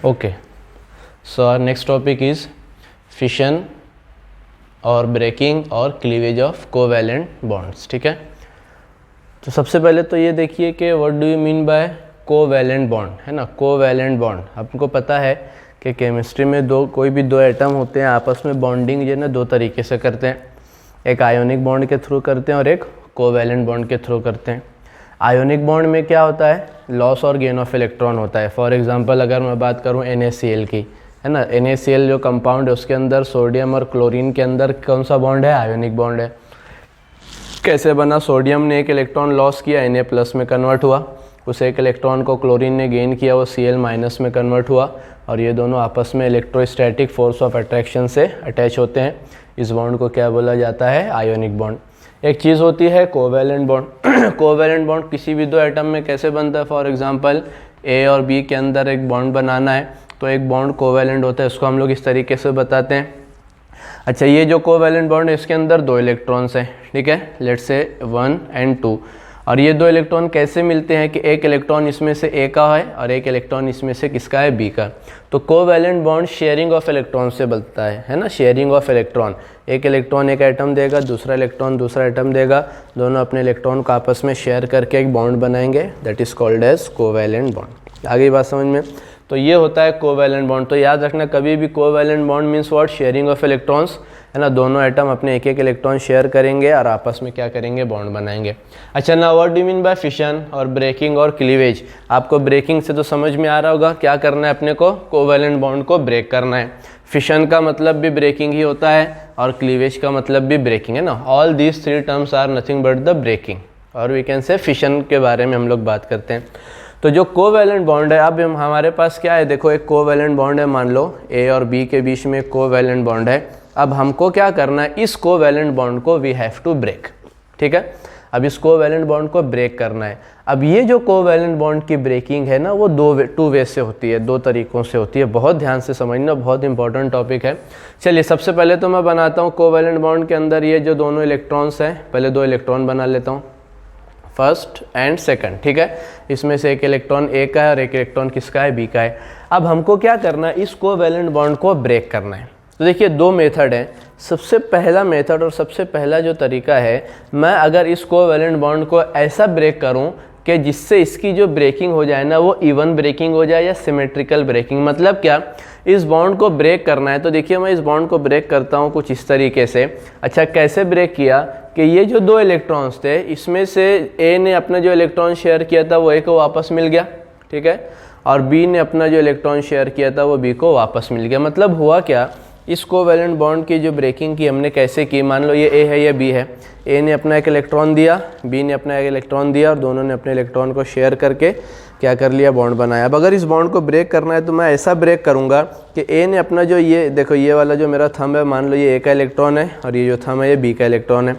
Okay, so our next topic is fission और breaking और cleavage of covalent bonds. ठीक है, तो सबसे पहले तो ये देखिए कि what do you mean by covalent bond, है ना। कोवैलेंट बॉन्ड आपको पता है कि केमिस्ट्री में कोई भी दो एटम होते हैं आपस में बॉन्डिंग जो है ना दो तरीके से करते हैं, एक आयोनिक बॉन्ड के थ्रू करते हैं और एक कोवैलेंट बॉन्ड के थ्रू करते हैं। आयोनिक बॉन्ड में क्या होता है, लॉस और गेन ऑफ इलेक्ट्रॉन होता है। फॉर एग्जांपल अगर मैं बात करूं NaCl की, है ना, NaCl जो कंपाउंड है उसके अंदर सोडियम और क्लोरीन के अंदर कौन सा बॉन्ड है, आयोनिक बॉन्ड है। कैसे बना, सोडियम ने एक इलेक्ट्रॉन लॉस किया, Na+ में कन्वर्ट हुआ, उस एक इलेक्ट्रॉन को क्लोरीन ने गेन किया, वो Cl- में कन्वर्ट हुआ और ये दोनों आपस में इलेक्ट्रोस्टैटिक फोर्स ऑफ अट्रैक्शन से अटैच होते हैं। इस बॉन्ड को क्या बोला जाता है, आयोनिक बॉन्ड। एक चीज़ होती है कोवैलेंट बॉन्ड। कोवैलेंट बॉन्ड किसी भी दो एटम में कैसे बनता है, फॉर एग्जांपल A और B के अंदर एक बॉन्ड बनाना है तो एक बॉन्ड कोवैलेंट होता है, उसको हम लोग इस तरीके से बताते हैं। अच्छा, ये जो कोवैलेंट बॉन्ड है इसके अंदर दो इलेक्ट्रॉन्स हैं, ठीक है, लेट्स से 1 और 2, और ये दो इलेक्ट्रॉन कैसे मिलते हैं कि एक इलेक्ट्रॉन इसमें से A का है और एक इलेक्ट्रॉन इसमें से किसका है, B का। तो covalent bond sharing of electron से बनता है ना, शेयरिंग ऑफ इलेक्ट्रॉन। एक इलेक्ट्रॉन एक एटम देगा, दूसरा इलेक्ट्रॉन दूसरा एटम देगा, दोनों अपने इलेक्ट्रॉन को आपस में शेयर करके एक बॉन्ड बनाएंगे, that is called as covalent bond. आगे बात समझ में, तो ये होता है कोवैलेंट बॉन्ड। तो याद रखना कभी भी covalent bond means what, sharing of electrons, है ना, दोनों एटम अपने एक एक इलेक्ट्रॉन शेयर करेंगे और आपस में क्या करेंगे, बॉन्ड बनाएंगे। अच्छा, ना what do you mean bye fission और ब्रेकिंग और क्लीवेज। आपको ब्रेकिंग से तो समझ में आ रहा होगा, क्या करना है अपने को, कोवैलेंट बॉन्ड को ब्रेक करना है। फिशन का मतलब भी ब्रेकिंग ही होता है और क्लीवेज का मतलब भी ब्रेकिंग, है ना। All these three terms are nothing but the breaking, और वी कैन से फिशन के बारे में हम लोग बात करते हैं। तो जो कोवैलेंट बॉन्ड है, अब हमारे पास क्या है, देखो एक कोवैलेंट बॉन्ड है, मान लो A और B के बीच में कोवैलेंट बॉन्ड है। अब हमको क्या करना है, इस कोवैलेंट बॉन्ड को वी हैव टू ब्रेक, ठीक है। अब इस कोवैलेंट बॉन्ड को ब्रेक करना है। अब ये जो कोवैलेंट बॉन्ड की ब्रेकिंग है ना, वो टू वे से होती है, दो तरीकों से होती है। बहुत ध्यान से समझना, बहुत इंपॉर्टेंट टॉपिक है। चलिए सबसे पहले तो मैं बनाता हूँ कोवैलेंट बॉन्ड के अंदर ये जो दोनों इलेक्ट्रॉन्स हैं, पहले दो इलेक्ट्रॉन बना लेता हूँ, फर्स्ट एंड सेकंड, ठीक है। इसमें से एक इलेक्ट्रॉन A का है और एक इलेक्ट्रॉन किसका है, B का है। अब हमको क्या करना है, इस कोवैलेंट बॉन्ड को ब्रेक करना है। तो देखिए दो मेथड हैं। सबसे पहला मेथड और सबसे पहला जो तरीका है, मैं अगर इस कोवैलेंट बॉन्ड को ऐसा ब्रेक करूं कि जिससे इसकी जो ब्रेकिंग हो जाए ना, वो इवन ब्रेकिंग हो जाए या सिमेट्रिकल ब्रेकिंग। मतलब क्या, इस बॉन्ड को ब्रेक करना है तो देखिए मैं इस बॉन्ड को ब्रेक करता हूँ कुछ इस तरीके से। अच्छा, कैसे ब्रेक किया कि ये जो दो इलेक्ट्रॉन्स थे, इसमें से A ने अपना जो इलेक्ट्रॉन शेयर किया था वो A को वापस मिल गया, ठीक है, और B ने अपना जो इलेक्ट्रॉन शेयर किया था वो B को वापस मिल गया। मतलब हुआ क्या, इस कोवैलेंट बॉन्ड की जो ब्रेकिंग की हमने कैसे की, मान लो ये A है ये B है, A ने अपना एक इलेक्ट्रॉन दिया, B ने अपना एक इलेक्ट्रॉन दिया और दोनों ने अपने इलेक्ट्रॉन को शेयर करके क्या कर लिया, बॉन्ड बनाया। अब अगर इस बॉन्ड को ब्रेक करना है तो मैं ऐसा ब्रेक करूंगा कि A ने अपना जो ये देखो ये वाला जो मेरा थंब है, मान लो ये A का इलेक्ट्रॉन है और ये जो थंब है ये B का इलेक्ट्रॉन है।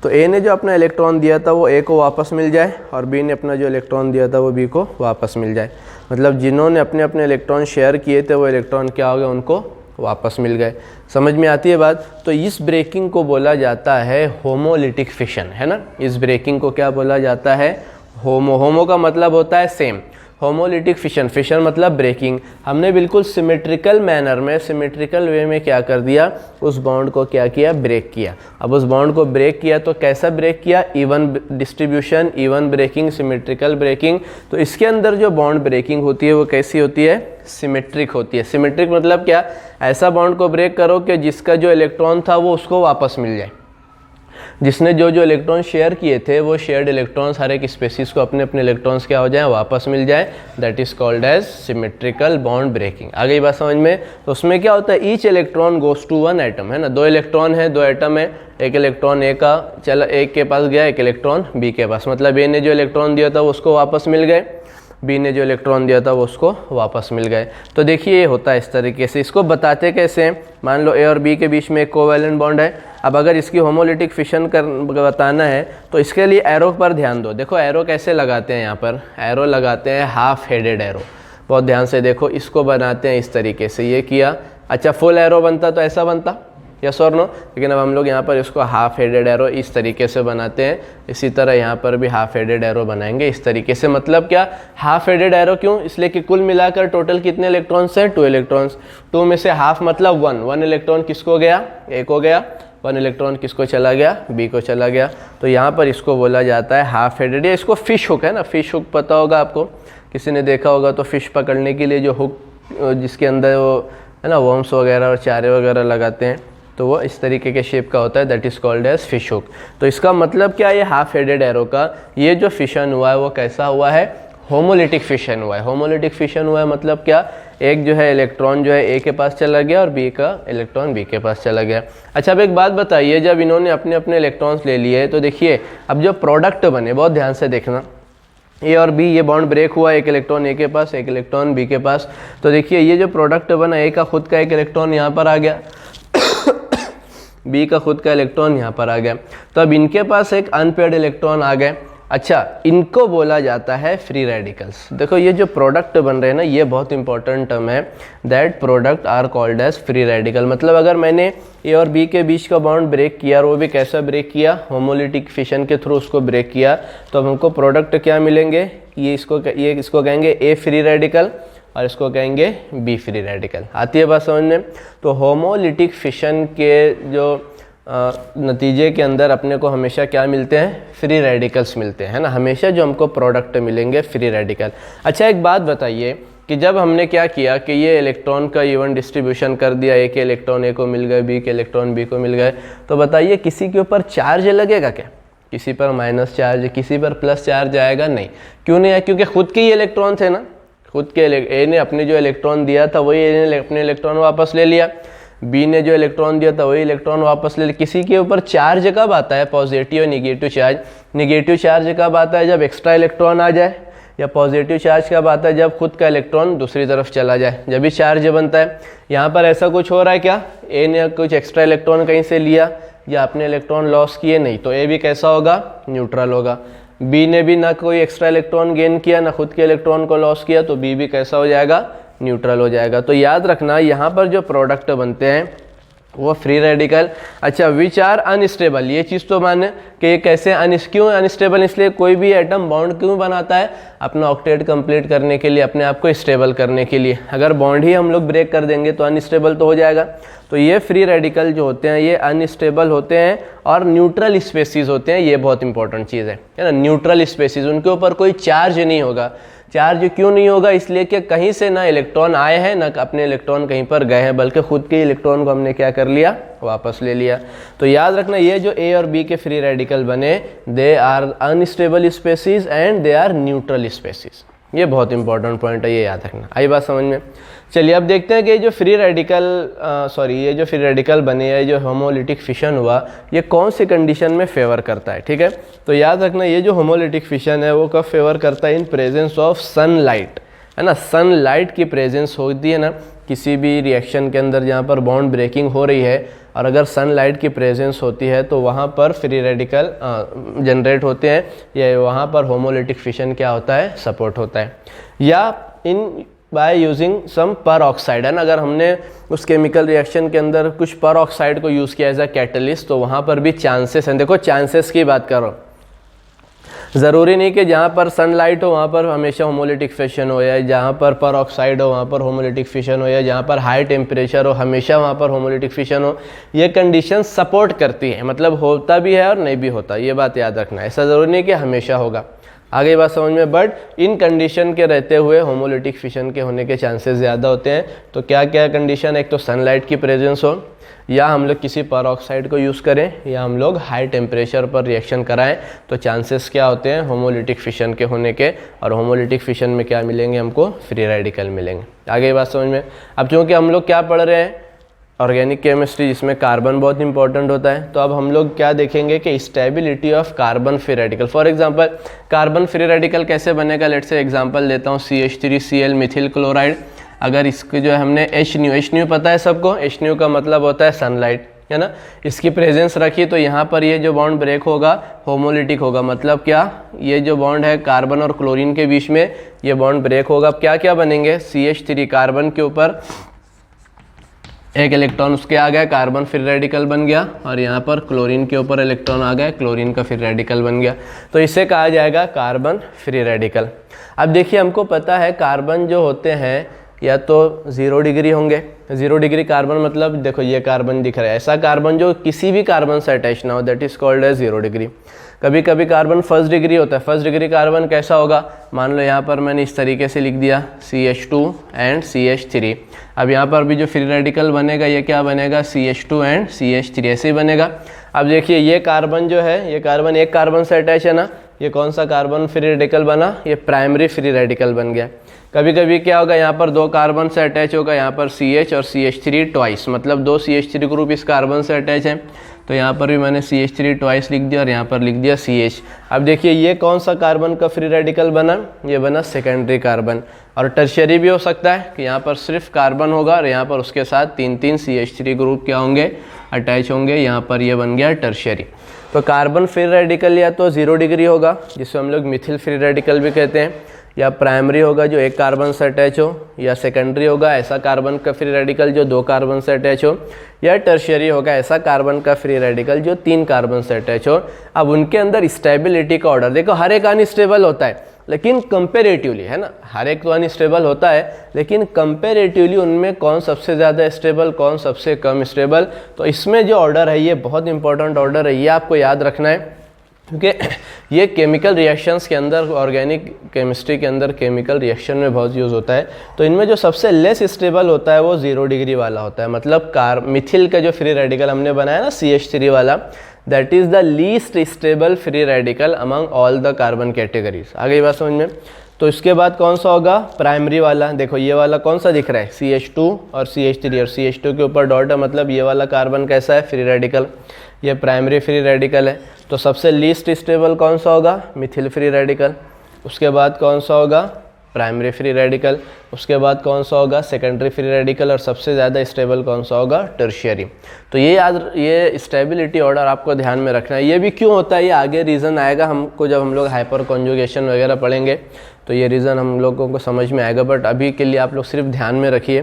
तो A ने जो अपना इलेक्ट्रॉन दिया था वो A को वापस मिल जाए और B ने अपना जो इलेक्ट्रॉन दिया था वो B को वापस मिल जाए। मतलब जिन्होंने अपने अपने इलेक्ट्रॉन शेयर किए थे वो इलेक्ट्रॉन क्या हो गए, उनको वापस मिल गए। समझ में आती है बात। तो इस ब्रेकिंग को बोला जाता है होमोलिटिक फिशन, है ना। इस ब्रेकिंग को क्या बोला जाता है, होमो का मतलब होता है सेम, होमोलिटिक फिशन, फिशन मतलब ब्रेकिंग। हमने बिल्कुल सिमेट्रिकल मैनर में, सिमेट्रिकल वे में क्या कर दिया, उस बॉन्ड को क्या किया, ब्रेक किया। अब उस बॉन्ड को ब्रेक किया तो कैसा ब्रेक किया, even distribution, even breaking, symmetrical breaking. तो इसके अंदर जो बॉन्ड ब्रेकिंग होती है वो कैसी होती है, सिमेट्रिक होती है। सिमेट्रिक मतलब क्या, ऐसा बॉन्ड को ब्रेक करो कि जिसका जो इलेक्ट्रॉन था वो उसको वापस मिल जाए, जिसने जो इलेक्ट्रॉन शेयर किए थे वो शेयर्ड इलेक्ट्रॉन्स हर एक स्पेसीज को अपने अपने इलेक्ट्रॉन्स क्या हो जाए, वापस मिल जाए। That is called as symmetrical bond breaking. आ गई बात समझ में। तो उसमें क्या होता है, each electron goes to one atom, है ना। दो इलेक्ट्रॉन है, दो एटम है, एक इलेक्ट्रॉन A का चला A के पास गया, एक इलेक्ट्रॉन B के पास। मतलब A ने जो इलेक्ट्रॉन दिया था वो उसको वापस मिल गए, B ने जो इलेक्ट्रॉन दिया था वो उसको वापस मिल गए। तो देखिए ये होता है इस तरीके से। इसको बताते कैसे हैं, मान लो A और B के बीच में एक कोवैलेंट बॉन्ड है। अब अगर इसकी होमोलिटिक फिशन बताना है तो इसके लिए एरो पर ध्यान दो। देखो एरो कैसे लगाते हैं, यहाँ पर एरो लगाते हैं हाफ हेडेड एरो। बहुत ध्यान से देखो, इसको बनाते हैं इस तरीके से, ये किया। अच्छा, फुल एरो बनता तो ऐसा बनता, यस और नो। लेकिन अब हम लोग यहाँ पर इसको हाफ हेडेड एरो इस तरीके से बनाते हैं, इसी तरह यहाँ पर भी हाफ हेडेड एरो बनाएंगे इस तरीके से। मतलब क्या हाफ हेडेड एरो क्यों? इसलिए कि कुल मिलाकर टोटल कितने इलेक्ट्रॉन्स हैं? 2 इलेक्ट्रॉन्स। 2 में से हाफ मतलब 1 इलेक्ट्रॉन किसको गया? ए को गया। 1 इलेक्ट्रॉन किसको चला गया? बी को चला गया। तो यहाँ पर इसको बोला जाता है हाफ हेडेड, या इसको फिश हुक है ना, फिश हुक पता होगा आपको, किसी ने देखा होगा तो फिश पकड़ने के लिए जो हुक जिसके अंदर वो है ना वर्म्स वगैरह और चारे वगैरह लगाते हैं, तो वो इस तरीके के शेप का होता है, that is called as fish hook. तो इसका मतलब क्या है, ये हाफ हेडेड एरो का ये जो फिशन हुआ है वो कैसा हुआ है? होमोलिटिक फिशन हुआ है। होमोलिटिक फिशन हुआ है मतलब क्या? एक जो है इलेक्ट्रॉन जो है ए के पास चला गया और बी का इलेक्ट्रॉन बी के पास चला गया। अच्छा, अब एक बात बताइए, जब इन्होंने अपने अपने इलेक्ट्रॉन्स ले लिए तो देखिए अब जो प्रोडक्ट बने, बहुत ध्यान से देखना, ए और बी ये बॉन्ड ब्रेक हुआ, एक इलेक्ट्रॉन ए के पास, एक इलेक्ट्रॉन बी के पास। तो देखिए ये जो प्रोडक्ट बना, ए का खुद का एक इलेक्ट्रॉन यहाँ पर आ गया बी का खुद का इलेक्ट्रॉन यहाँ पर आ गया। तो अब इनके पास एक अनपेयर्ड इलेक्ट्रॉन आ गए। अच्छा, इनको बोला जाता है फ्री रेडिकल्स। देखो ये जो प्रोडक्ट बन रहे हैं ना, ये बहुत इंपॉर्टेंट टर्म है, that product are called as free radical. मतलब अगर मैंने ए और बी के बीच का बॉन्ड ब्रेक किया और वो भी कैसा ब्रेक किया? होमोलिटिक फिशन के थ्रू उसको ब्रेक किया, तो अब हमको प्रोडक्ट क्या मिलेंगे? ये इसको कहेंगे ए फ्री रेडिकल और इसको कहेंगे बी फ्री रेडिकल। आती है बात समझ में? तो होमोलिटिक फिशन के जो नतीजे के अंदर अपने को हमेशा क्या मिलते हैं? फ्री रेडिकल्स मिलते हैं, है ना। हमेशा जो हमको प्रोडक्ट मिलेंगे फ्री रेडिकल। अच्छा, एक बात बताइए कि जब हमने क्या किया कि ये इलेक्ट्रॉन का इवन डिस्ट्रीब्यूशन कर दिया, ए के इलेक्ट्रॉन ए को मिल गए, बी के इलेक्ट्रॉन बी को मिल गए, तो बताइए किसी के ऊपर चार्ज लगेगा क्या? किसी पर माइनस चार्ज, किसी पर प्लस चार्ज आएगा? नहीं। क्यों नहीं है? क्योंकि खुद के ही इलेक्ट्रॉन थे ना, खुद के ए ने अपने जो इलेक्ट्रॉन दिया था वही ए ने अपने इलेक्ट्रॉन वापस ले लिया, बी ने जो इलेक्ट्रॉन दिया था वही इलेक्ट्रॉन वापस ले लिया। किसी के ऊपर चार्ज कब आता है? पॉजिटिव और निगेटिव चार्ज। निगेटिव चार्ज कब आता है? जब एक्स्ट्रा इलेक्ट्रॉन आ जाए। या पॉजिटिव चार्ज कब आता है? जब खुद का इलेक्ट्रॉन दूसरी तरफ चला जाए, जब भी चार्ज बनता है। यहाँ पर ऐसा कुछ हो रहा है क्या? ए ने कुछ एक्स्ट्रा इलेक्ट्रॉन कहीं से लिया या अपने इलेक्ट्रॉन लॉस किए? नहीं। तो ए भी कैसा होगा? न्यूट्रल होगा। बी ने भी ना कोई एक्स्ट्रा इलेक्ट्रॉन गेन किया, ना खुद के इलेक्ट्रॉन को लॉस किया, तो बी भी कैसा हो जाएगा? न्यूट्रल हो जाएगा। तो याद रखना यहाँ पर जो प्रोडक्ट बनते हैं वो फ्री रेडिकल। अच्छा, विच आर अनस्टेबल, ये चीज़ तो माने कि ये कैसे क्यों अनस्टेबल? इसलिए कोई भी एटम बॉन्ड क्यों बनाता है? अपना ऑक्टेट कंप्लीट करने के लिए, अपने आप को स्टेबल करने के लिए। अगर बॉन्ड ही हम लोग ब्रेक कर देंगे तो अनस्टेबल तो हो जाएगा। तो ये फ्री रेडिकल जो होते हैं ये अनस्टेबल होते हैं और न्यूट्रल स्पेसीज होते हैं। ये बहुत इंपॉर्टेंट चीज़ है ना, न्यूट्रल स्पेसीज, उनके ऊपर कोई चार्ज नहीं होगा। चार्ज क्यों नहीं होगा? इसलिए कि कहीं से ना इलेक्ट्रॉन आए हैं ना अपने इलेक्ट्रॉन कहीं पर गए हैं, बल्कि खुद के इलेक्ट्रॉन को हमने क्या कर लिया? वापस ले लिया। तो याद रखना ये जो ए और बी के फ्री रेडिकल बने, they are unstable species and they are neutral species. ये बहुत इंपॉर्टेंट पॉइंट है, ये याद रखना। आई बात समझ में? चलिए अब देखते हैं कि ये जो फ्री रेडिकल बने, ये जो होमोलिटिक फिशन हुआ, ये कौन सी कंडीशन में फेवर करता है। ठीक है, तो याद रखना ये जो होमोलिटिक फिशन है वो कब फेवर करता है? इन प्रेजेंस ऑफ सनलाइट, है ना। सनलाइट की प्रेजेंस होती है ना किसी भी रिएक्शन के अंदर जहाँ पर बॉन्ड ब्रेकिंग हो रही है, और अगर सनलाइट की प्रेजेंस होती है तो वहाँ पर फ्री रेडिकल जनरेट होते हैं, या वहाँ पर होमोलिटिक फिशन क्या होता है? सपोर्ट होता है। या इन बाय यूजिंग सम पर ऑक्साइड, है ना, अगर हमने उस केमिकल रिएक्शन के अंदर कुछ पर ऑक्साइड को यूज़ किया एज अ कैटलिस्ट, तो वहाँ पर भी चांसेस हैं। देखो चांसेस की बात करो, ज़रूरी नहीं कि जहाँ पर सनलाइट हो वहाँ पर हमेशा होमोलिटिक फिशन हो, या जहाँ पर ऑक्साइड हो वहाँ पर होमोलिटिक फिशन हो, या जहाँ पर हाई टेम्परेचर हो हमेशा वहाँ पर होमोलिटिक फिशन हो। ये कंडीशन सपोर्ट करती है, मतलब होता भी है और नहीं भी होता, ये बात याद रखना। ऐसा ज़रूरी नहीं कि हमेशा होगा, आगे बात समझ में। बट इन कंडीशन के रहते हुए होमोलिटिक फिशन के होने के चांसेस ज़्यादा होते हैं। तो क्या क्या कंडीशन? एक तो सनलाइट की प्रेजेंस हो, या हम लोग किसी पर ऑक्साइड को यूज़ करें, या हम लोग हाई टेम्परेचर पर रिएक्शन कराएं, तो चांसेस क्या होते हैं? होमोलिटिक फिशन के होने के। और होमोलिटिक फिशन में क्या मिलेंगे हमको? फ्री रेडिकल मिलेंगे। आगे बात समझ में। अब चूँकि हम लोग क्या पढ़ रहे हैं? ऑर्गेनिक केमिस्ट्री, जिसमें कार्बन बहुत इंपॉर्टेंट होता है। तो अब हम लोग क्या देखेंगे कि stability of carbon free radical. For example carbon free radical कैसे बनेगा? लेट्स से एग्जांपल देता हूँ, CH3Cl मिथिल क्लोराइड। अगर इसको जो है हमने H पता है सबको, H का मतलब होता है सनलाइट, है ना। इसकी प्रेजेंस रखी तो यहाँ पर ये जो बॉन्ड ब्रेक होगा होमोलिटिक होगा। मतलब क्या? ये जो बॉन्ड है कार्बन और क्लोरीन के बीच में, ये बॉन्ड ब्रेक होगा। अब क्या क्या बनेंगे? CH3 कार्बन के ऊपर एक इलेक्ट्रॉन उसके आ गया, कार्बन फ्री रेडिकल बन गया, और यहाँ पर क्लोरीन के ऊपर इलेक्ट्रॉन आ गया, क्लोरीन का फ्री रेडिकल बन गया, तो इसे कहा जाएगा कार्बन फ्री रेडिकल। अब देखिए हमको पता है कार्बन जो होते हैं या तो 0 डिग्री होंगे, 0 डिग्री कार्बन मतलब देखो ये कार्बन दिख रहा है, ऐसा कार्बन जो किसी भी कार्बन से अटैच ना हो, that is called as 0 degree. कभी कभी कार्बन 1st डिग्री होता है। 1st डिग्री कार्बन कैसा होगा, मान लो यहाँ पर मैंने इस तरीके से लिख दिया CH2 एंड CH3। अब यहाँ पर भी जो फ्री रेडिकल बनेगा ये क्या बनेगा, CH2 एंड CH3 ऐसे ही बनेगा। अब देखिए ये कार्बन जो है, ये कार्बन एक कार्बन से अटैच है ना, ये कौन सा कार्बन फ्री रेडिकल बना, ये प्राइमरी फ्री रेडिकल बन गया। कभी कभी क्या होगा, यहाँ पर 2 कार्बन से अटैच होगा, यहाँ पर CH और CH3 ट्वाइस, मतलब 2 CH3 ग्रुप इस कार्बन से अटैच है, तो यहाँ पर भी मैंने CH3 ट्वाइस लिख दिया और यहाँ पर लिख दिया CH। अब देखिए ये कौन सा कार्बन का फ्री रेडिकल बना, ये बना सेकेंडरी कार्बन। और टर्शियरी भी हो सकता है कि यहाँ पर सिर्फ कार्बन होगा और यहाँ पर उसके साथ 3 CH3 ग्रुप क्या होंगे, अटैच होंगे, यहाँ पर ये बन गया टर्शियरी। तो कार्बन फ्री रेडिकल या तो 0 डिग्री होगा जिसको हम लोग मिथिल फ्री रेडिकल भी कहते हैं, या प्राइमरी होगा जो एक कार्बन से अटैच हो, या सेकेंडरी होगा ऐसा कार्बन का फ्री रेडिकल जो 2 कार्बन से अटैच हो, या टर्शियरी होगा ऐसा कार्बन का फ्री रेडिकल जो 3 कार्बन से अटैच हो। अब उनके अंदर स्टेबिलिटी का ऑर्डर देखो, हर एक अनस्टेबल होता है लेकिन कंपेरेटिवली, है ना, हर एक तो अनस्टेबल होता है लेकिन कंपेरेटिवली उनमें कौन सबसे ज़्यादा स्टेबल, कौन सबसे कम स्टेबल। तो इसमें जो ऑर्डर है ये बहुत इंपॉर्टेंट ऑर्डर है, ये आपको याद रखना है, क्योंकि ये केमिकल रिएक्शंस के अंदर, ऑर्गेनिक केमिस्ट्री के अंदर केमिकल रिएक्शन में बहुत यूज़ होता है। तो इनमें जो सबसे लेस स्टेबल होता है वो 0 डिग्री वाला होता है, मतलब मिथिल का जो फ्री रेडिकल हमने बनाया ना CH3 वाला, that is the least stable free radical among all the carbon categories. आ गई बात समझ में। तो इसके बाद कौन सा होगा, प्राइमरी वाला। देखो ये वाला कौन सा दिख रहा है, CH2 और CH3, और CH2 के ऊपर डॉट है, मतलब ये वाला कार्बन कैसा है, फ्री रेडिकल, ये प्राइमरी फ्री रेडिकल है। तो सबसे लीस्ट स्टेबल कौन सा होगा, मिथिल फ्री रेडिकल। उसके बाद कौन सा होगा, प्राइमरी फ्री रेडिकल। उसके बाद कौन सा होगा, सेकेंडरी फ्री रेडिकल। और सबसे ज़्यादा स्टेबल कौन सा होगा, टर्शियरी। तो ये स्टेबिलिटी ऑर्डर आपको ध्यान में रखना है। ये भी क्यों होता है, ये आगे रीज़न आएगा हमको जब हम लोग हाइपर कॉन्जुगेशन वगैरह पढ़ेंगे, तो ये रीज़न हम लोगों को समझ में आएगा। बट अभी के लिए आप लोग सिर्फ ध्यान में रखिए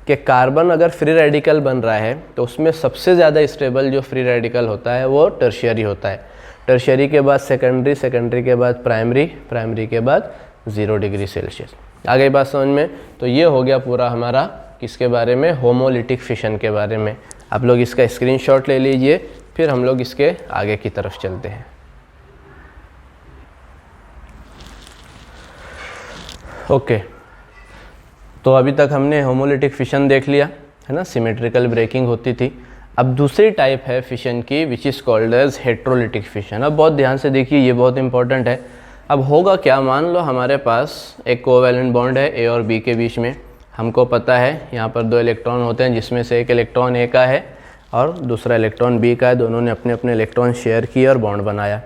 कि कार्बन अगर फ्री रेडिकल बन रहा है तो उसमें सबसे ज़्यादा स्टेबल जो फ्री रेडिकल होता है वो टर्शियरी होता है। टर्शियरी के बाद सेकेंडरी, सेकेंडरी के बाद प्राइमरी, प्राइमरी के बाद 0 डिग्री सेल्सियस। आ गई बात समझ में। तो ये हो गया पूरा हमारा किसके बारे में, होमोलिटिक फिशन के बारे में। आप लोग इसका स्क्रीनशॉट ले लीजिए, फिर हम लोग इसके आगे की तरफ चलते हैं। ओके, तो अभी तक हमने होमोलिटिक फिशन देख लिया, है ना, सिमेट्रिकल ब्रेकिंग होती थी। अब दूसरी टाइप है फिशन की which is called as heterolytic fission. अब बहुत ध्यान से देखिए, ये बहुत इंपॉर्टेंट है। अब होगा क्या, मान लो हमारे पास एक कोवैलेंट बॉन्ड है A और B के बीच में। हमको पता है यहाँ पर 2 इलेक्ट्रॉन होते हैं जिसमें से एक इलेक्ट्रॉन A का है और दूसरा इलेक्ट्रॉन B का है। दोनों ने अपने अपने इलेक्ट्रॉन शेयर किए और बॉन्ड बनाया।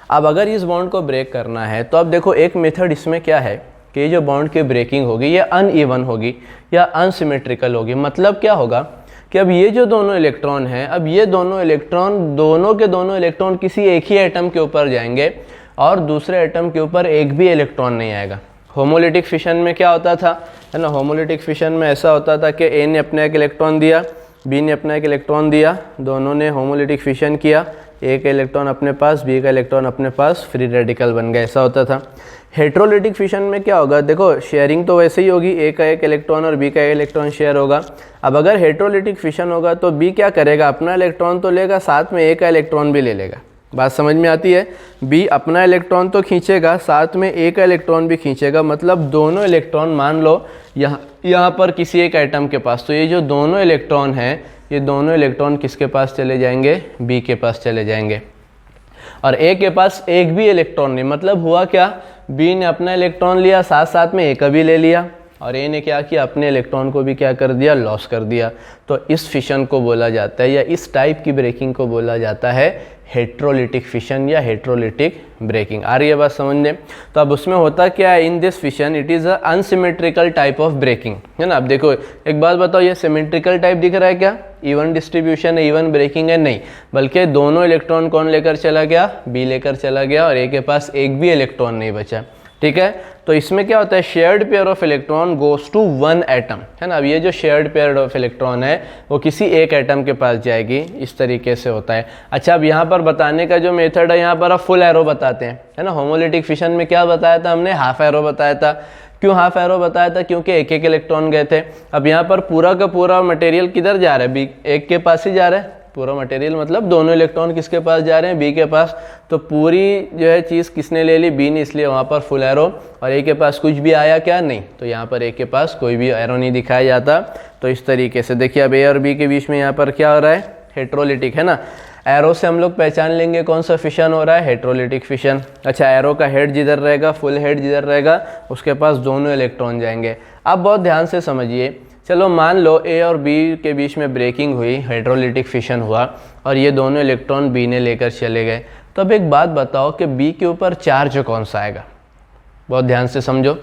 अब अगर इस बॉन्ड को ब्रेक करना है तो अब देखो एक मेथड इसमें क्या है कि ये जो बॉन्ड की ब्रेकिंग होगी ये अनइवन होगी या अनसिमेट्रिकल होगी। मतलब क्या होगा कि अब ये जो दोनों इलेक्ट्रॉन हैं, अब ये दोनों इलेक्ट्रॉन, दोनों के दोनों इलेक्ट्रॉन किसी एक ही एटम के ऊपर जाएंगे और दूसरे एटम के ऊपर एक भी इलेक्ट्रॉन नहीं आएगा। होमोलिटिक फिशन में क्या होता था, है ना, होमोलिटिक फिशन में ऐसा होता था कि A ने अपना एक इलेक्ट्रॉन दिया, B ने अपना एक इलेक्ट्रॉन दिया, दोनों ने होमोलिटिक फिशन किया, A का इलेक्ट्रॉन अपने पास, B का इलेक्ट्रॉन अपने पास, फ्री रेडिकल बन गया, ऐसा होता था। हेट्रोलिटिक फिशन में क्या होगा, देखो शेयरिंग तो वैसे ही होगी, A का एक इलेक्ट्रॉन और B का एक इलेक्ट्रॉन शेयर होगा। अब अगर हेट्रोलिटिक फिशन होगा तो B क्या करेगा, अपना इलेक्ट्रॉन तो लेगा, साथ में A का इलेक्ट्रॉन भी ले लेगा। बात समझ में आती है। B अपना इलेक्ट्रॉन तो खींचेगा, साथ में A का इलेक्ट्रॉन भी खींचेगा। मतलब दोनों इलेक्ट्रॉन, मान लो यहाँ पर किसी एक एटम के पास, तो ये जो दोनों इलेक्ट्रॉन हैं, ये दोनों इलेक्ट्रॉन किसके पास चले जाएंगे, B के पास चले जाएंगे। और A के पास एक भी इलेक्ट्रॉन नहीं। मतलब हुआ क्या, B ने अपना इलेक्ट्रॉन लिया, साथ साथ में A का भी ले लिया, और A ने क्या किया, अपने इलेक्ट्रॉन को भी क्या कर दिया, लॉस कर दिया। तो इस फिशन को बोला जाता है, या इस टाइप की ब्रेकिंग को बोला जाता है हेट्रोलिटिक फिशन या हेट्रोलिटिक ब्रेकिंग। आ रही है बात समझने। तो अब उसमें होता क्या है, in this fission it is a unsymmetrical type of breaking, है ना। अब देखो एक बात बताओ, ये सिमेट्रिकल टाइप दिख रहा है क्या, इवन डिस्ट्रीब्यूशन है, इवन ब्रेकिंग है, नहीं, बल्कि दोनों इलेक्ट्रॉन कौन लेकर चला गया, B लेकर चला गया, और A के पास एक भी इलेक्ट्रॉन नहीं बचा। ठीक है, तो तो इसमें क्या होता है, shared pair of electron goes to one atom, है ना। अब ये जो शेयर्ड पेयर ऑफ इलेक्ट्रॉन है वो किसी एक एटम के पास जाएगी, इस तरीके से होता है। अच्छा, अब यहाँ पर बताने का जो मेथड है, यहाँ पर आप फुल एरो बताते हैं, है ना। होमोलिटिक फिशन में क्या बताया था हमने, हाफ एरो बताया था। क्यों हाफ एरो बताया था, क्योंकि एक एक इलेक्ट्रॉन गए थे। अब यहाँ पर पूरा का पूरा मटेरियल किधर जा रहा है, बी एक के पास ही जा रहा है। पूरा मटेरियल मतलब दोनों इलेक्ट्रॉन किसके पास जा रहे हैं, बी के पास। तो पूरी जो है चीज़ किसने ले ली, बी ने, इसलिए वहाँ पर फुल एरो। और ए के पास कुछ भी आया क्या, नहीं। तो यहाँ पर ए के पास कोई भी एरो नहीं दिखाया जाता। तो इस तरीके से देखिए, अब ए और बी के बीच में यहाँ पर क्या हो रहा है, हेट्रोलिटिक, है ना। एरो से हम लोग पहचान लेंगे कौन सा फिशन हो रहा है, हेट्रोलिटिक फिशन। अच्छा, एरो का हेड जिधर रहेगा, फुल हेड जिधर रहेगा, उसके पास दोनों इलेक्ट्रॉन जाएंगे। अब बहुत ध्यान से समझिए, चलो मान लो ए और बी के बीच में ब्रेकिंग हुई, हाइड्रोलिटिक फिशन हुआ और ये दोनों इलेक्ट्रॉन बी ने लेकर चले गए। तो अब एक बात बताओ कि बी के ऊपर चार्ज कौन सा आएगा, बहुत ध्यान से समझो।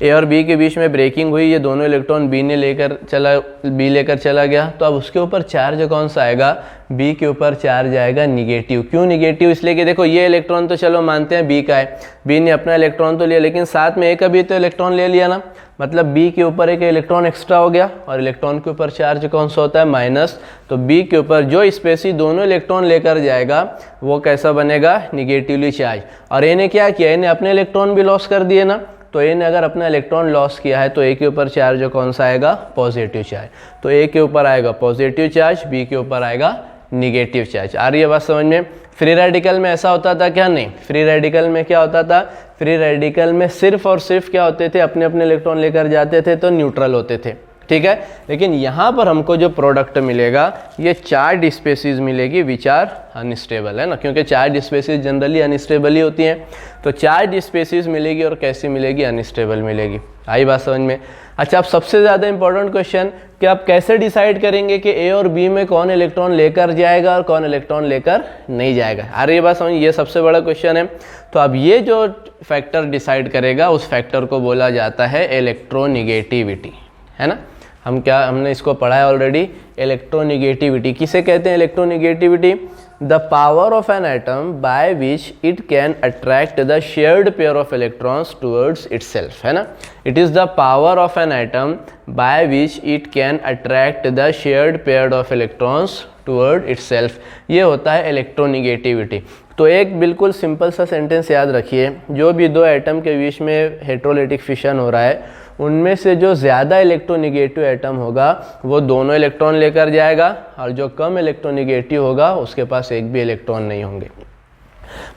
ए और बी के बीच में ब्रेकिंग हुई, ये दोनों इलेक्ट्रॉन बी लेकर चला गया। तो अब उसके ऊपर चार्ज कौन सा आएगा, बी के ऊपर चार्ज आएगा निगेटिव। क्यों निगेटिव, इसलिए कि देखो ये इलेक्ट्रॉन तो चलो मानते हैं बी का है, बी ने अपना इलेक्ट्रॉन तो लिया, लेकिन साथ में ए का भी तो इलेक्ट्रॉन ले लिया ना, मतलब बी के ऊपर एक इलेक्ट्रॉन एक्स्ट्रा हो गया। और इलेक्ट्रॉन के ऊपर चार्ज कौन सा होता है, माइनस। तो बी के ऊपर जो स्पेसी दोनों इलेक्ट्रॉन लेकर जाएगा वो कैसा बनेगा, निगेटिवली चार्ज। और ए ने क्या किया, ए ने अपने इलेक्ट्रॉन भी लॉस कर दिए ना। तो ए ने अगर अपना इलेक्ट्रॉन लॉस किया है तो ए के ऊपर चार्ज कौन सा आएगा, पॉजिटिव चार्ज। तो ए के ऊपर आएगा पॉजिटिव चार्ज, बी के ऊपर आएगा निगेटिव चार्ज। आ रही है बात समझ में। फ्री रेडिकल में ऐसा होता था क्या, नहीं। फ्री रेडिकल में क्या होता था, फ्री रेडिकल में सिर्फ और सिर्फ क्या होते थे, अपने अपने इलेक्ट्रॉन लेकर जाते थे तो न्यूट्रल होते थे, ठीक है। लेकिन यहाँ पर हमको जो प्रोडक्ट मिलेगा ये चार्ज स्पेसीज मिलेगी विच आर अनस्टेबल, है ना, क्योंकि चार्ज स्पेसीज जनरली अनस्टेबल ही होती हैं। तो चार्ज स्पेसीज मिलेगी और कैसी मिलेगी, अनस्टेबल मिलेगी। आई बात समझ में। अच्छा, अब सबसे ज़्यादा इंपॉर्टेंट क्वेश्चन कि आप कैसे डिसाइड करेंगे कि ए और बी में कौन इलेक्ट्रॉन लेकर जाएगा और कौन इलेक्ट्रॉन लेकर नहीं जाएगा। अरे ये बात समझ, ये सबसे बड़ा क्वेश्चन है। तो अब ये जो फैक्टर डिसाइड करेगा उस फैक्टर को बोला जाता है इलेक्ट्रोनिगेटिविटी, है ना। हमने इसको पढ़ा है ऑलरेडी। इलेक्ट्रोनिगेटिविटी किसे कहते हैं, electronegativity the power of an atom by which it can attract the shared pair of electrons towards itself, है ना। It is the power of an atom by which it can attract the shared pair of electrons toward itself. ये होता है electronegativity. तो एक बिल्कुल simple सा sentence याद रखिए, जो भी दो एटम के बीच में हेट्रोलिटिक फिशन हो रहा है उनमें से जो ज़्यादा इलेक्ट्रोनिगेटिव एटम होगा वो दोनों इलेक्ट्रॉन लेकर जाएगा, और जो कम इलेक्ट्रोनिगेटिव होगा उसके पास एक भी इलेक्ट्रॉन नहीं होंगे।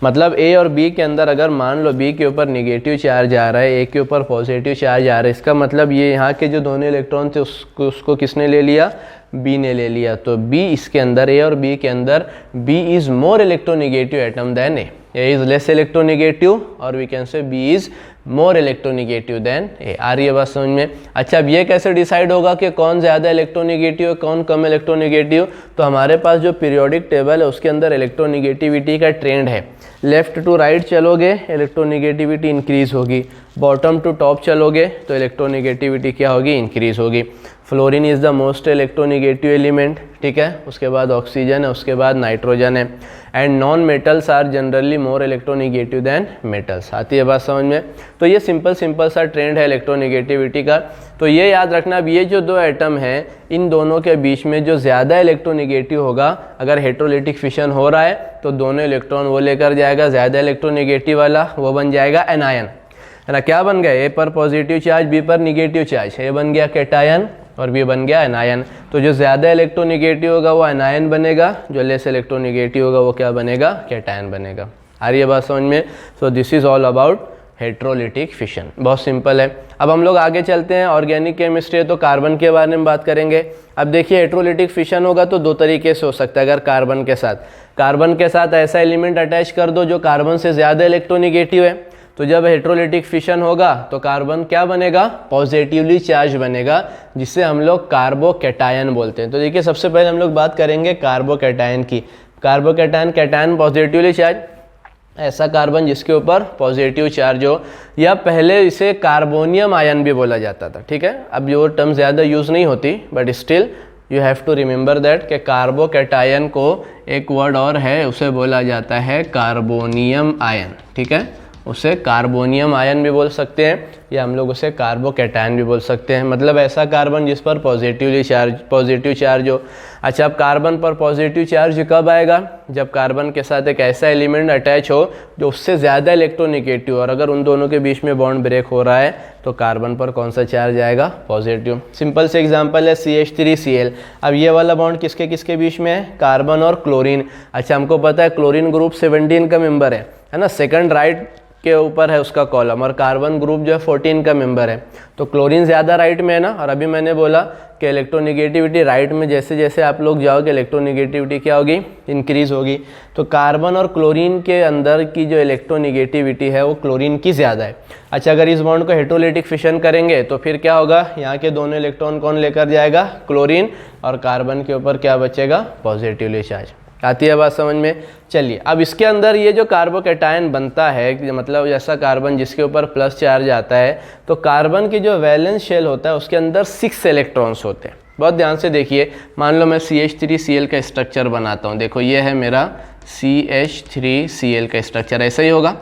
मतलब ए और बी के अंदर अगर मान लो बी के ऊपर निगेटिव चार्ज आ रहा है, ए के ऊपर पॉजिटिव चार्ज आ रहा है, इसका मतलब ये यहाँ के जो दोनों इलेक्ट्रॉन थे उसको किसने ले लिया, बी ने ले लिया। तो बी इसके अंदर, ए और बी के अंदर B is more electronegative atom than A is less electronegative, और we can say B is more electronegative than A. आ रही है बात समझ में। अच्छा, अब ये कैसे डिसाइड होगा कि कौन ज़्यादा इलेक्ट्रोनिगेटिव है कौन कम इलेक्ट्रोनिगेटिव। तो हमारे पास जो पीरियोडिक टेबल है उसके अंदर इलेक्ट्रोनिगेटिविटी का ट्रेंड है। लेफ्ट टू राइट चलोगे इलेक्ट्रोनिगेटिविटी इंक्रीज होगी, बॉटम टू टॉप चलोगे तो इलेक्ट्रोनिगेटिविटी क्या होगी, इंक्रीज होगी। Fluorine is the most electronegative element, ठीक है। उसके बाद ऑक्सीजन है, उसके बाद नाइट्रोजन है। And non metals are generally more electronegative than metals. आती है बात समझ में। तो ये सिंपल सा ट्रेंड है इलेक्ट्रोनिगेटिविटी का। तो ये याद रखना, अब ये जो दो एटम हैं इन दोनों के बीच में जो ज़्यादा इलेक्ट्रोनिगेटिव होगा, अगर हेट्रोलिटिक फिशन हो रहा है तो दोनों इलेक्ट्रॉन वो लेकर जाएगा, ज़्यादा इलेक्ट्रोनिगेटिव वाला वो बन जाएगा एनायन, है ना। क्या बन गया, ए पर पॉजिटिव चार्ज बी पर निगेटिव चार्ज, ए बन गया कैटायन और बी बन गया एनायन। तो जो ज़्यादा इलेक्ट्रोनिगेटिव होगा वो एनायन बनेगा, जो लेस इलेक्ट्रोनिगेटिव होगा वो क्या बनेगा, कैटायन बनेगा। आ रही है बात समझ में। So this is all about heterolytic fission, बहुत सिंपल है। अब हम लोग आगे चलते हैं, ऑर्गेनिक केमिस्ट्री है तो कार्बन के बारे में बात करेंगे। अब देखिए, हेट्रोलिटिक फिशन होगा तो दो तरीके से हो सकता है। अगर कार्बन के साथ ऐसा एलिमेंट अटैच कर दो जो कार्बन से ज़्यादा इलेक्ट्रोनिगेटिव है, तो जब हेट्रोलिटिक फिशन होगा तो कार्बन क्या बनेगा, पॉजिटिवली चार्ज बनेगा, जिससे हम लोग कार्बोकैटायन बोलते हैं। तो देखिए, सबसे पहले हम लोग बात करेंगे कार्बोकैटायन की। कार्बोकैटायन, कैटायन पॉजिटिवली चार्ज, ऐसा कार्बन जिसके ऊपर पॉजिटिव चार्ज हो, या पहले इसे कार्बोनियम आयन भी बोला जाता था, ठीक है। अब ये टर्म ज़्यादा यूज़ नहीं होती, but still you have to remember that कि कार्बोकैटायन को एक वर्ड और है, उसे बोला जाता है कार्बोनियम आयन, ठीक है। उसे कार्बोनियम आयन भी बोल सकते हैं या हम लोग उसे कार्बोकैटायन भी बोल सकते हैं। मतलब ऐसा कार्बन जिस पर पॉजिटिव चार्ज हो। अच्छा, अब कार्बन पर पॉजिटिव चार्ज कब आएगा? जब कार्बन के साथ एक ऐसा एलिमेंट अटैच हो जो उससे ज़्यादा इलेक्ट्रोनिगेटिव, और अगर उन दोनों के बीच में बॉन्ड ब्रेक हो रहा है तो कार्बन पर कौन सा चार्ज आएगा? पॉजिटिव। सिंपल से एग्जांपल है CH3Cl। अब ये वाला बॉन्ड किसके किसके बीच में है? कार्बन और क्लोरीन। अच्छा, हमको पता है क्लोरीन ग्रुप 17 का मेंबर है ना, सेकंड राइट के ऊपर है उसका कॉलम, और कार्बन ग्रुप जो है 14 का मेंबर है। तो क्लोरीन ज़्यादा राइट में है ना, और अभी मैंने बोला कि इलेक्ट्रोनिगेटिविटी राइट में जैसे जैसे आप लोग जाओगे इलेक्ट्रोनिगेटिविटी क्या होगी? इंक्रीज होगी। तो कार्बन और क्लोरीन के अंदर की जो इलेक्ट्रोनिगेटिविटी है वो क्लोरीन की ज़्यादा है। अच्छा, अगर इस बॉन्ड को हेटेरोलिटिक फिशन करेंगे तो फिर क्या होगा? यहाँ के दोनों इलेक्ट्रॉन कौन लेकर जाएगा? क्लोरीन, और कार्बन के ऊपर क्या बचेगा? Positively charge. आती है बात समझ में? चलिए, अब इसके अंदर ये जो कार्बोकैटायन बनता है, मतलब ऐसा कार्बन जिसके ऊपर प्लस चार्ज आता है, तो कार्बन की जो वैलेंस शेल होता है उसके अंदर 6 इलेक्ट्रॉन्स होते हैं। बहुत ध्यान से देखिए, मान लो मैं CH3Cl का स्ट्रक्चर बनाता हूँ। देखो ये है मेरा CH3Cl का स्ट्रक्चर, ऐसा ही होगा,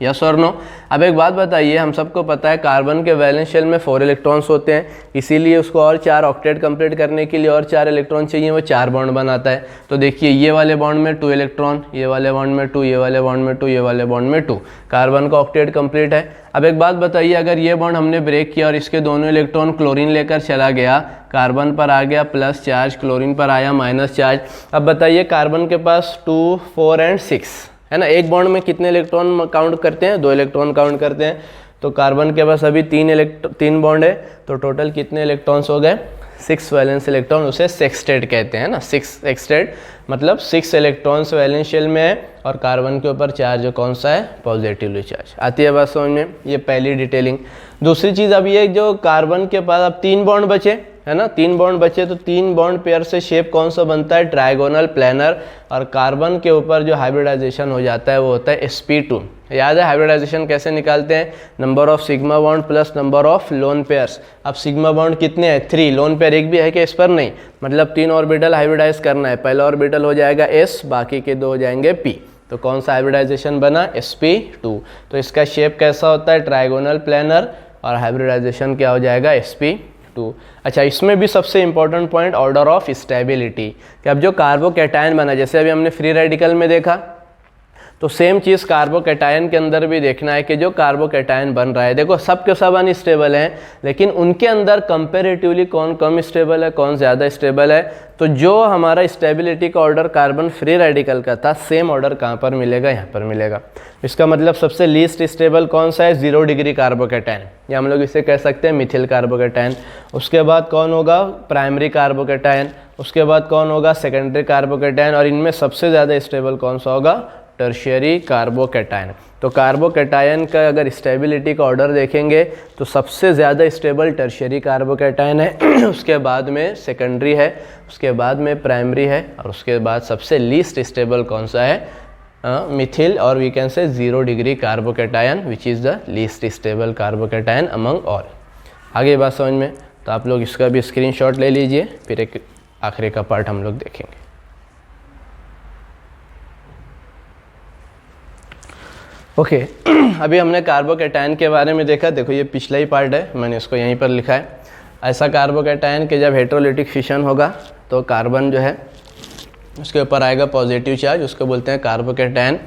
यस और नो? अब एक बात बताइए, हम सबको पता है कार्बन के वैलेंस शेल में 4 इलेक्ट्रॉन्स होते हैं, इसीलिए उसको और 4 ऑक्टेट कंप्लीट करने के लिए और 4 इलेक्ट्रॉन चाहिए, वो 4 बॉन्ड बनाता है। तो देखिए ये वाले बॉन्ड में 2 इलेक्ट्रॉन, ये वाले बॉन्ड में 2, ये वाले बॉन्ड में 2, ये वाले बॉन्ड में 2, कार्बन का ऑक्टेट कंप्लीट है। अब एक बात बताइए, अगर ये बॉन्ड हमने ब्रेक किया और इसके दोनों इलेक्ट्रॉन क्लोरीन लेकर चला गया, कार्बन पर आ गया प्लस चार्ज, क्लोरीन पर आया माइनस चार्ज। अब बताइए कार्बन के पास 2, 4 एंड 6 है ना, एक बॉन्ड में कितने इलेक्ट्रॉन काउंट करते हैं? 2 इलेक्ट्रॉन काउंट करते हैं। तो कार्बन के पास अभी 3 बॉन्ड है, तो टोटल कितने इलेक्ट्रॉन्स हो गए? 6 वैलेंस इलेक्ट्रॉन, उसे सेक्सटेट कहते हैं ना, 6 एक्सटेट, मतलब 6 इलेक्ट्रॉन्स वैलेंस शेल में है, और कार्बन के ऊपर चार्ज कौन सा है? Positively charge. आती है बात समझ में? ये पहली डिटेलिंग। दूसरी चीज़, अब ये जो कार्बन के पास अब 3 बॉन्ड बचे है ना, 3 बॉन्ड बचे, तो 3 बॉन्ड पेयर से शेप कौन सा बनता है? Trigonal planar. और कार्बन के ऊपर जो हाइब्रिडाइजेशन हो जाता है वो होता है sp2। याद है हाइब्रिडाइजेशन कैसे निकालते हैं? Number of sigma bond plus number of lone pairs. अब सिग्मा बॉन्ड कितने हैं? 3, लोन पेयर एक भी है कि इस पर नहीं, मतलब 3 ऑर्बिटल हाइब्रिडाइज करना है। पहला ऑर्बिटल हो जाएगा s, बाकी के 2 हो जाएंगे p। तो कौन सा हाइब्रिडाइजेशन बना? sp2। तो इसका शेप कैसा होता है? ट्रायगोनल प्लेनर, और हाइब्रिडाइजेशन क्या हो जाएगा? sp2। अच्छा, इसमें भी सबसे important point order of stability, कि अब जो कार्बोकैटायन बना, जैसे अभी हमने फ्री रेडिकल में देखा, तो सेम चीज़ कार्बोकैटायन के अंदर भी देखना है कि जो कार्बोकैटायन बन रहा है, देखो सब के सब अनस्टेबल हैं, लेकिन उनके अंदर कंपैरेटिवली कौन कम स्टेबल है, कौन ज़्यादा स्टेबल है। तो जो हमारा स्टेबिलिटी का ऑर्डर कार्बन फ्री रेडिकल का था, सेम ऑर्डर कहाँ पर मिलेगा? यहाँ पर मिलेगा। इसका मतलब सबसे लीस्ट स्टेबल कौन सा है? 0 डिग्री कार्बोकैटायन, या हम लोग इसे कह सकते हैं मिथिल कार्बोकैटायन। उसके बाद कौन होगा? Primary carbocation. उसके बाद कौन होगा? Secondary carbocation. और इनमें सबसे ज़्यादा स्टेबल कौन सा होगा? Tertiary carbocation. तो कार्बोकैटायन का अगर स्टेबिलिटी का ऑर्डर देखेंगे तो सबसे ज़्यादा स्टेबल टर्शियरी कार्बोकैटायन है, उसके बाद में सेकेंडरी है, उसके बाद में प्राइमरी है, और उसके बाद सबसे लीस्ट स्टेबल कौन सा है? मिथिल, और we can say 0 degree carbocation which is the least stable carbocation among all. आगे बात समझ में? तो आप लोग इसका भी स्क्रीनशॉट ले लीजिए, फिर एक आखिरी का पार्ट हम लोग देखेंगे। ओके अभी हमने कार्बोकैटायन के बारे में देखा। देखो ये पिछला ही पार्ट है, मैंने इसको यहीं पर लिखा है। ऐसा कार्बोकैटायन कि जब हेटेरोलिटिक फिशन होगा तो कार्बन जो है उसके ऊपर आएगा पॉजिटिव चार्ज, उसको बोलते हैं कार्बोकैटायन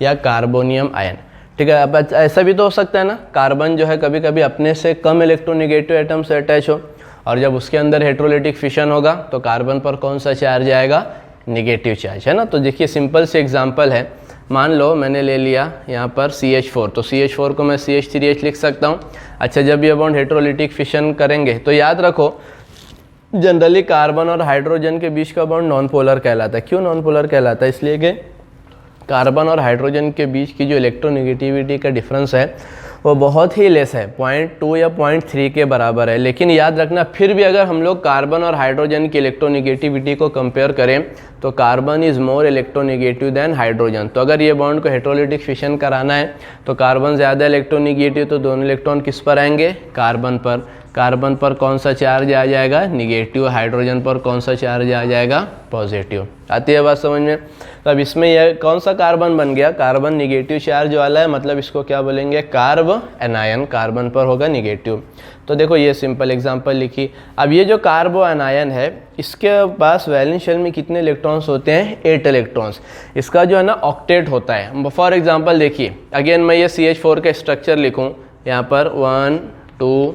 या कार्बोनियम आयन। ठीक है, अब ऐसा भी तो हो सकता है ना, कार्बन जो है कभी कभी अपने से कम इलेक्ट्रोनिगेटिव एटम से अटैच हो, और जब उसके अंदर हेटेरोलिटिक फिशन होगा तो कार्बन पर कौन सा चार्ज आएगा? निगेटिव चार्ज, है ना। तो देखिए सिंपल से एग्जांपल है, मान लो मैंने ले लिया यहाँ पर CH4, तो CH4 को मैं CH3H लिख सकता हूँ। अच्छा, जब ये बॉन्ड हेटेरोलिटिक फिशन करेंगे तो याद रखो जनरली कार्बन और हाइड्रोजन के बीच का बॉन्ड नॉन पोलर कहलाता है। क्यों नॉन पोलर कहलाता है? इसलिए कि कार्बन और हाइड्रोजन के बीच की जो इलेक्ट्रोनेगेटिविटी का डिफरेंस है वो बहुत ही लेस है, 0.2 या 0.3 के बराबर है। लेकिन याद रखना, फिर भी अगर हम लोग कार्बन और हाइड्रोजन की इलेक्ट्रोनेगेटिविटी को कंपेयर करें तो carbon is more electronegative than hydrogen. तो अगर ये बॉन्ड को हेटेरोलिटिक फिशन कराना है तो कार्बन ज़्यादा इलेक्ट्रोनेगेटिव, तो दोनों इलेक्ट्रॉन किस पर आएंगे? कार्बन पर। कार्बन पर कौन सा चार्ज आ जाएगा? निगेटिव। हाइड्रोजन पर कौन सा चार्ज आ जाएगा? पॉजिटिव। आती है बात समझ में? तो अब इसमें यह कौन सा कार्बन बन गया, कार्बन निगेटिव चार्ज वाला है, मतलब इसको क्या बोलेंगे, कार्ब एनायन, कार्बन पर होगा निगेटिव। तो देखो ये सिंपल एग्जांपल लिखी। अब ये जो कार्बो एनायन है इसके पास वैलेंस शेल में कितने इलेक्ट्रॉन्स होते हैं, 8 इलेक्ट्रॉन्स। इसका जो है ना ऑक्टेट होता है। फॉर एग्जांपल देखिए, अगेन मैं ये CH4 का स्ट्रक्चर लिखूं, यहाँ पर 1 2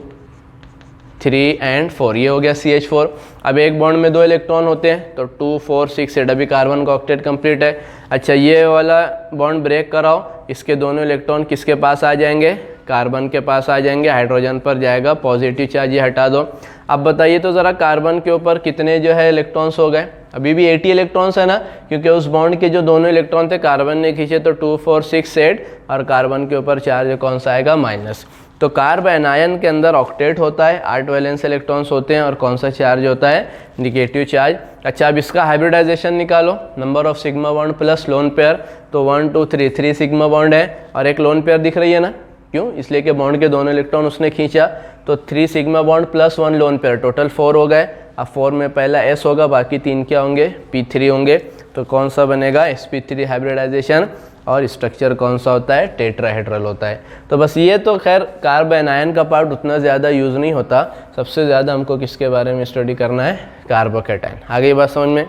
3 एंड 4, ये हो गया CH4। अब एक बॉन्ड में 2 इलेक्ट्रॉन होते हैं तो 2 4 6 8, अभी कार्बन का ऑक्टेट कंप्लीट है। अच्छा ये वाला बॉन्ड ब्रेक कराओ, इसके दोनों इलेक्ट्रॉन किसके पास आ जाएंगे, कार्बन के पास आ जाएंगे, हाइड्रोजन पर जाएगा पॉजिटिव चार्ज, ये हटा दो। अब बताइए तो ज़रा कार्बन के ऊपर कितने जो है इलेक्ट्रॉन्स हो गए, अभी भी 80 इलेक्ट्रॉन्स है ना, क्योंकि उस बॉन्ड के जो दोनों इलेक्ट्रॉन थे कार्बन ने खींचे तो 2 4 6 8, और कार्बन के ऊपर चार्ज कौन सा आएगा, माइनस। तो कार्ब एनायन के अंदर ऑक्टेट होता है, 8 वैलेंस इलेक्ट्रॉन्स होते हैं, और कौन सा चार्ज होता है, निगेटिव चार्ज। अच्छा अब इसका हाइब्रिडाइजेशन निकालो, number of sigma bond plus lone pair, तो 1 2 3 सिग्मा बॉन्ड है और एक लोन पेयर दिख रही है ना, क्यों, इसलिए कि बॉन्ड के दोनों इलेक्ट्रॉन उसने खींचा, तो 3 sigma bond plus 1 lone pair, total 4 हो गए। अब 4 में पहला S होगा, बाकी 3 क्या होंगे, P3 होंगे। तो कौन सा बनेगा, sp3 हाइब्रिडाइजेशन, और स्ट्रक्चर कौन सा होता है, टेट्राहेड्रल होता है। तो बस ये तो खैर कार्ब एनायन का पार्ट उतना ज़्यादा यूज़ नहीं होता, सबसे ज़्यादा हमको किसके बारे में स्टडी करना है, कार्बोकैटायन। आगे बात समझ में।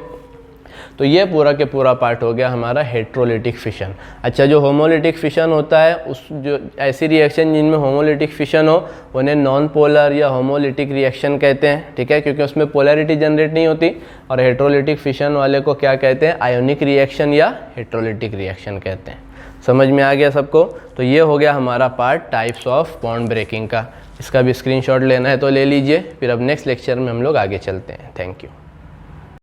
तो ये पूरा के पूरा पार्ट हो गया हमारा हेट्रोलिटिक फिशन। अच्छा जो होमोलिटिक फिशन होता है, उस जो ऐसी रिएक्शन जिनमें होमोलिटिक फिशन हो उन्हें नॉन पोलर या होमोलिटिक रिएक्शन कहते हैं, ठीक है, क्योंकि उसमें पोलैरिटी जनरेट नहीं होती। और हेट्रोलिटिक फिशन वाले को क्या कहते हैं, आयोनिक रिएक्शन या हेट्रोलिटिक रिएक्शन कहते हैं। समझ में आ गया सबको। तो ये हो गया हमारा part types of bond breaking का। इसका भी स्क्रीनशॉट लेना है तो ले लीजिए, फिर अब नेक्स्ट लेक्चर में हम लोग आगे चलते हैं। Thank you.